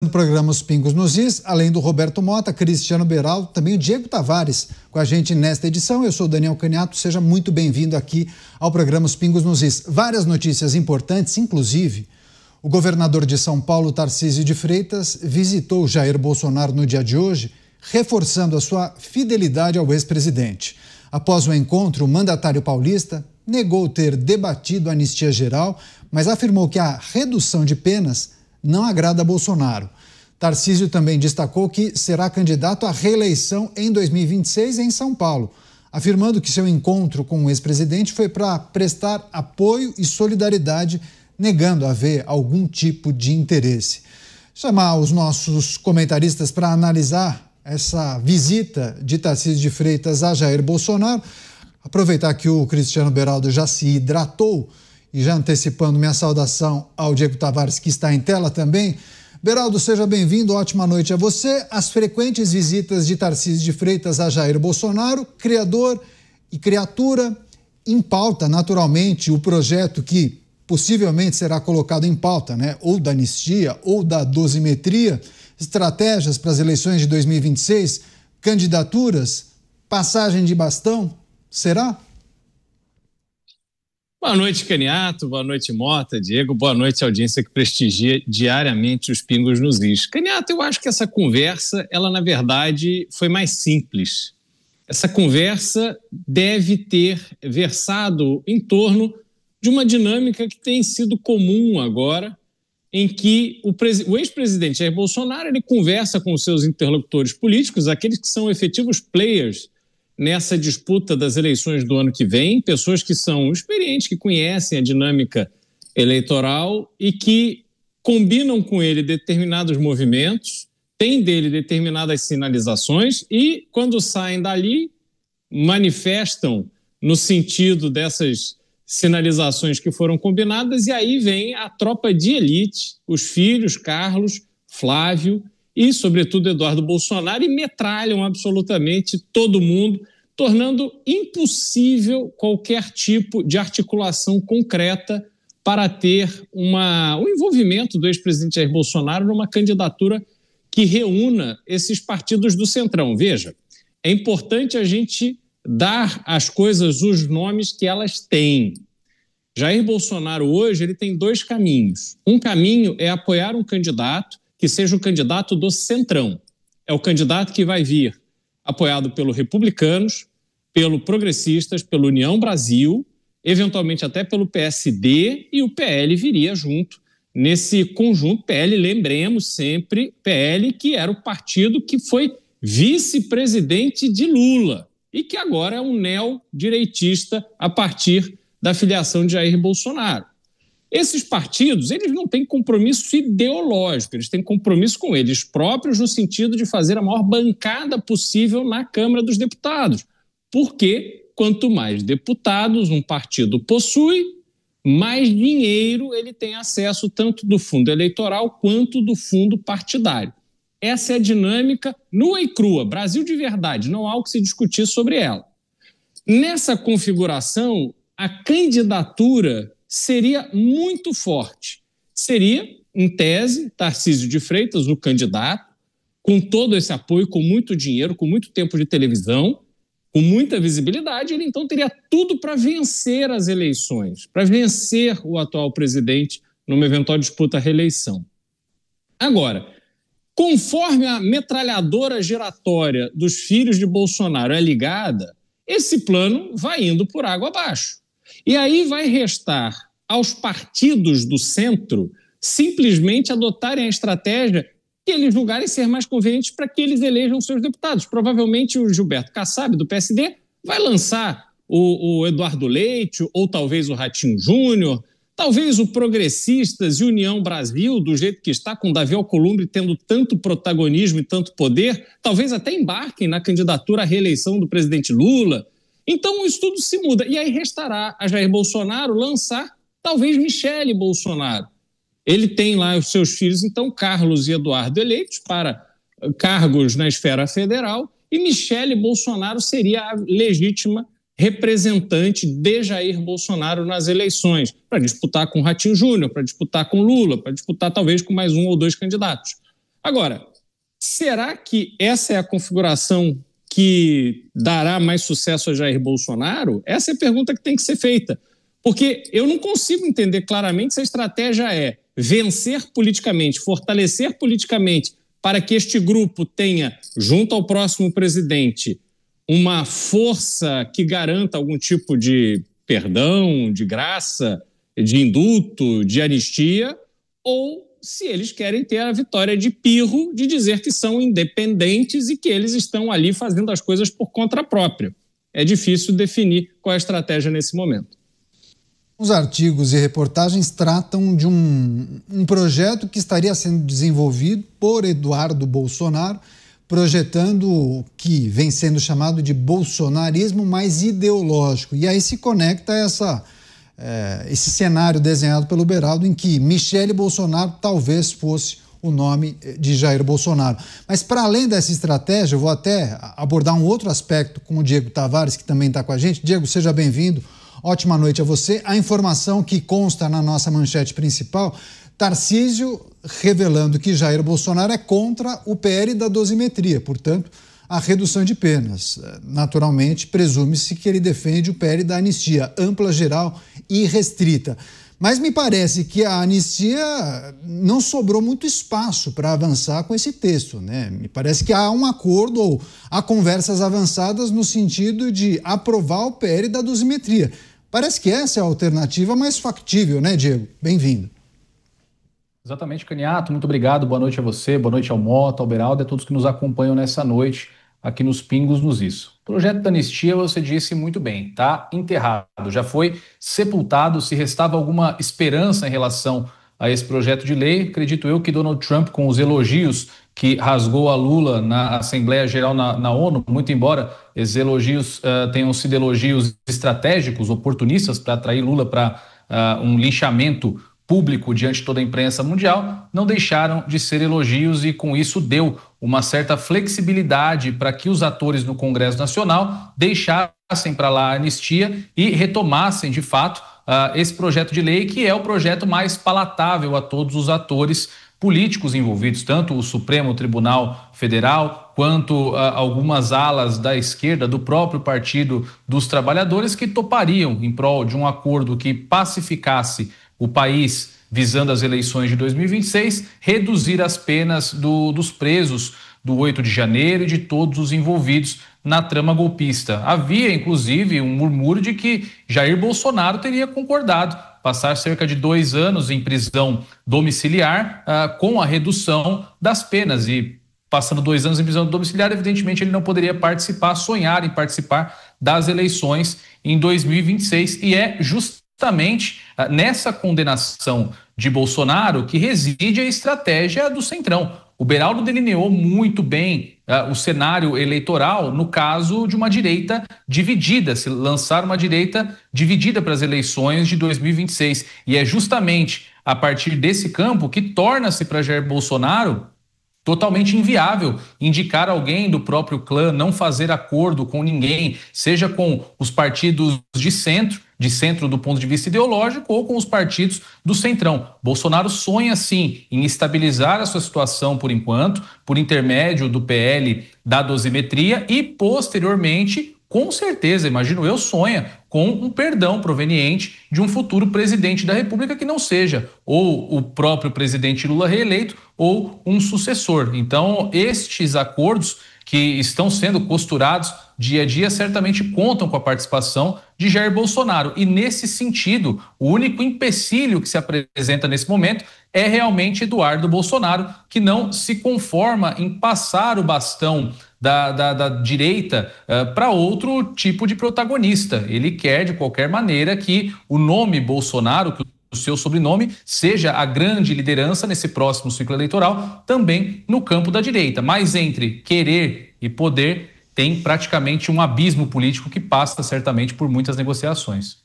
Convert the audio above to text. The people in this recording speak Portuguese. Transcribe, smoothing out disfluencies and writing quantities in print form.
No programa Os Pingos nos Is, além do Roberto Mota, Cristiano Beraldo, também o Diego Tavares com a gente nesta edição. Eu sou o Daniel Caniato, seja muito bem-vindo aqui ao programa Os Pingos nos Is. Várias notícias importantes, inclusive o governador de São Paulo, Tarcísio de Freitas, visitou Jair Bolsonaro no dia de hoje, reforçando a sua fidelidade ao ex-presidente. Após o encontro, o mandatário paulista negou ter debatido a anistia geral, mas afirmou que a redução de penas não agrada a Bolsonaro. Tarcísio também destacou que será candidato à reeleição em 2026 em São Paulo, afirmando que seu encontro com o ex-presidente foi para prestar apoio e solidariedade, negando haver algum tipo de interesse. Chamar os nossos comentaristas para analisar essa visita de Tarcísio de Freitas a Jair Bolsonaro. Aproveitar que o Cristiano Beraldo já se hidratou e já antecipando minha saudação ao Diego Tavares, que está em tela também. Beraldo, seja bem-vindo, ótima noite a você. As frequentes visitas de Tarcísio de Freitas a Jair Bolsonaro, criador e criatura, em pauta, naturalmente, o projeto que possivelmente será colocado em pauta, né? Ou da anistia ou da dosimetria, estratégias para as eleições de 2026, candidaturas, passagem de bastão, será? Boa noite, Caniato, boa noite, Mota, Diego, boa noite, audiência que prestigia diariamente os Pingos nos Is. Caniato, eu acho que essa conversa, ela na verdade foi mais simples. Essa conversa deve ter versado em torno de uma dinâmica que tem sido comum agora, em que o ex-presidente Jair Bolsonaro ele conversa com os seus interlocutores políticos, aqueles que são efetivos players nessa disputa das eleições do ano que vem, pessoas que são experientes, que conhecem a dinâmica eleitoral e que combinam com ele determinados movimentos, têm dele determinadas sinalizações e, quando saem dali, manifestam no sentido dessas sinalizações que foram combinadas, e aí vem a tropa de elite, os filhos, Carlos, Flávio e, sobretudo, Eduardo Bolsonaro, e metralham absolutamente todo mundo, tornando impossível qualquer tipo de articulação concreta para ter o envolvimento do ex-presidente Jair Bolsonaro numa candidatura que reúna esses partidos do Centrão. Veja, é importante a gente dar às coisas os nomes que elas têm. Jair Bolsonaro hoje ele tem dois caminhos. Um caminho é apoiar um candidato que seja o candidato do Centrão. É o candidato que vai vir apoiado pelo Republicanos, pelo Progressistas, pelo União Brasil, eventualmente até pelo PSD, e o PL viria junto nesse conjunto. PL, lembremos sempre, PL que era o partido que foi vice-presidente de Lula e que agora é um neodireitista a partir da filiação de Jair Bolsonaro. Esses partidos, eles não têm compromisso ideológico, eles têm compromisso com eles próprios no sentido de fazer a maior bancada possível na Câmara dos Deputados, porque quanto mais deputados um partido possui, mais dinheiro ele tem acesso tanto do fundo eleitoral quanto do fundo partidário. Essa é a dinâmica nua e crua, Brasil de verdade, não há o que se discutir sobre ela. Nessa configuração, a candidatura seria muito forte. Seria, em tese, Tarcísio de Freitas, o candidato, com todo esse apoio, com muito dinheiro, com muito tempo de televisão, com muita visibilidade, ele então teria tudo para vencer as eleições, para vencer o atual presidente numa eventual disputa à reeleição. Agora, conforme a metralhadora giratória dos filhos de Bolsonaro é ligada, esse plano vai indo por água abaixo. E aí vai restar aos partidos do centro simplesmente adotarem a estratégia que eles julgarem ser mais conveniente para que eles elejam seus deputados. Provavelmente o Gilberto Kassab, do PSD, vai lançar o Eduardo Leite ou talvez o Ratinho Júnior, talvez o Progressistas e União Brasil, do jeito que está, com Davi Alcolumbre tendo tanto protagonismo e tanto poder, talvez até embarquem na candidatura à reeleição do presidente Lula. Então, isso tudo se muda. E aí restará a Jair Bolsonaro lançar, talvez, Michele Bolsonaro. Ele tem lá os seus filhos, então, Carlos e Eduardo eleitos para cargos na esfera federal, e Michele Bolsonaro seria a legítima representante de Jair Bolsonaro nas eleições, para disputar com Ratinho Júnior, para disputar com Lula, para disputar talvez com mais um ou dois candidatos. Agora, será que essa é a configuração que dará mais sucesso a Jair Bolsonaro? Essa é a pergunta que tem que ser feita. Porque eu não consigo entender claramente se a estratégia é vencer politicamente, fortalecer politicamente, para que este grupo tenha, junto ao próximo presidente, uma força que garanta algum tipo de perdão, de graça, de indulto, de anistia, ou se eles querem ter a vitória de pirro de dizer que são independentes e que eles estão ali fazendo as coisas por conta própria. É difícil definir qual é a estratégia nesse momento. Os artigos e reportagens tratam de um projeto que estaria sendo desenvolvido por Eduardo Bolsonaro, projetando o que vem sendo chamado de bolsonarismo mais ideológico. E aí se conecta esse cenário desenhado pelo Beraldo, em que Michele Bolsonaro talvez fosse o nome de Jair Bolsonaro. Mas para além dessa estratégia, eu vou até abordar um outro aspecto com o Diego Tavares, que também está com a gente. Diego, seja bem-vindo. Ótima noite a você. A informação que consta na nossa manchete principal, Tarcísio revelando que Jair Bolsonaro é contra o PL da dosimetria, portanto, a redução de penas. Naturalmente, presume-se que ele defende o PL da anistia ampla, geral e restrita. Mas me parece que a anistia não sobrou muito espaço para avançar com esse texto, né? Me parece que há um acordo ou há conversas avançadas no sentido de aprovar o PL da dosimetria. Parece que essa é a alternativa mais factível, né, Diego? Bem-vindo. Exatamente, Caniato. Muito obrigado. Boa noite a você, boa noite ao Mota, ao Beraldo e a todos que nos acompanham nessa noite aqui nos Pingos nos Is. O projeto da anistia, você disse muito bem, está enterrado, já foi sepultado. Se restava alguma esperança em relação a esse projeto de lei, acredito eu que Donald Trump, com os elogios que rasgou a Lula na Assembleia Geral na ONU, muito embora esses elogios tenham sido elogios estratégicos, oportunistas, para atrair Lula para um linchamento público diante de toda a imprensa mundial, não deixaram de ser elogios e com isso deu uma certa flexibilidade para que os atores no Congresso Nacional deixassem para lá a anistia e retomassem de fato esse projeto de lei, que é o projeto mais palatável a todos os atores políticos envolvidos, tanto o Supremo Tribunal Federal quanto algumas alas da esquerda do próprio Partido dos Trabalhadores, que topariam em prol de um acordo que pacificasse o país visando as eleições de 2026, reduzir as penas dos presos do 8 de janeiro e de todos os envolvidos na trama golpista. Havia, inclusive, um murmúrio de que Jair Bolsonaro teria concordado passar cerca de 2 anos em prisão domiciliar com a redução das penas. E passando 2 anos em prisão domiciliar, evidentemente ele não poderia sonhar em participar das eleições em 2026. E é justamente nessa condenação de Bolsonaro que reside a estratégia do Centrão. O Beraldo delineou muito bem o cenário eleitoral no caso de uma direita dividida, se lançar uma direita dividida para as eleições de 2026. E é justamente a partir desse campo que torna-se para Jair Bolsonaro totalmente inviável indicar alguém do próprio clã, não fazer acordo com ninguém, seja com os partidos de centro do ponto de vista ideológico, ou com os partidos do centrão. Bolsonaro sonha, sim, em estabilizar a sua situação por enquanto, por intermédio do PL da dosimetria e, posteriormente, com certeza, imagino eu, sonha com um perdão proveniente de um futuro presidente da República que não seja ou o próprio presidente Lula reeleito ou um sucessor. Então, estes acordos que estão sendo costurados dia a dia certamente contam com a participação de Jair Bolsonaro. E, nesse sentido, o único empecilho que se apresenta nesse momento é realmente Eduardo Bolsonaro, que não se conforma em passar o bastão da direita para outro tipo de protagonista. Ele quer, de qualquer maneira, que o nome Bolsonaro, que o seu sobrenome, seja a grande liderança nesse próximo ciclo eleitoral, também no campo da direita. Mas entre querer e poder tem praticamente um abismo político que passa certamente por muitas negociações.